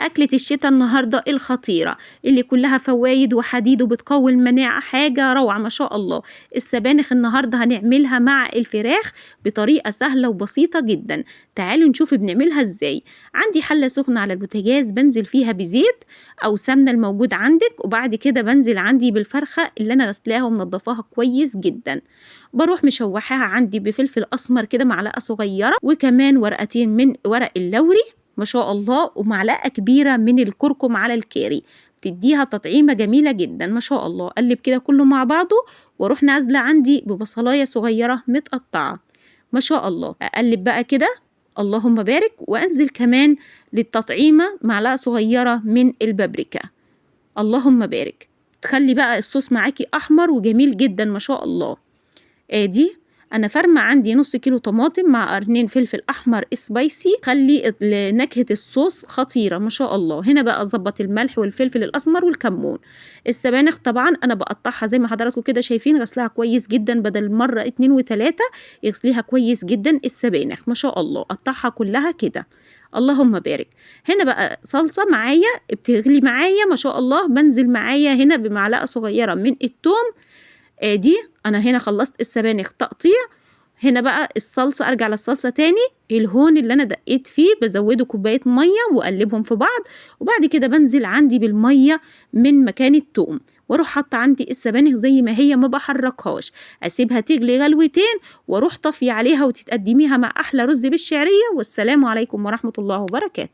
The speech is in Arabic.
أكلة الشتا النهاردة الخطيرة اللي كلها فوايد وحديد وبتقوي المناعة، حاجة روعة ما شاء الله. السبانخ النهاردة هنعملها مع الفراخ بطريقة سهلة وبسيطة جدا. تعالوا نشوف بنعملها ازاي. عندي حلة سخنة على البوتاجاز بنزل فيها بزيت أو سمنة الموجود عندك، وبعد كده بنزل عندي بالفرخة اللي أنا غسلاها ومنضفاها كويس جدا. بروح مشوحاها عندي بفلفل أسمر كده معلقة صغيرة، وكمان ورقتين من ورق اللوري ما شاء الله، ومعلقة كبيرة من الكركم على الكاري، تديها تطعيمة جميلة جدا ما شاء الله. قلب كده كله مع بعضه، واروح نازلة عندي ببصلاية صغيرة متقطعة ما شاء الله. أقلب بقى كده اللهم بارك، وأنزل كمان للتطعيمة معلقة صغيرة من البابريكا اللهم بارك. تخلي بقى الصوص معاكي أحمر وجميل جدا ما شاء الله. ادي انا فرمه عندي نص كيلو طماطم مع قرنين فلفل احمر سبايسي، خلي نكهه الصوص خطيره ما شاء الله. هنا بقى اظبط الملح والفلفل الاسمر والكمون. السبانخ طبعا انا بقطعها زي ما حضراتكم كده شايفين، غسلها كويس جدا بدل مره 2 و3، يغسليها كويس جدا. السبانخ ما شاء الله قطعها كلها كده اللهم بارك. هنا بقى صلصه معايا بتغلي معايا ما شاء الله، بنزل معايا هنا بمعلقه صغيره من الثوم. دي انا هنا خلصت السبانخ تقطيع. هنا بقى الصلصة، ارجع للصلصة تاني. الهون اللي انا دقيت فيه بزوده كوباية مية واقلبهم في بعض، وبعد كده بنزل عندي بالمية من مكان التوم، واروح حاطة عندي السبانخ زي ما هي ما بحركهاش، اسيبها تغلي غلوتين واروح طافية عليها وتتقدميها مع احلى رز بالشعرية. والسلام عليكم ورحمة الله وبركاته.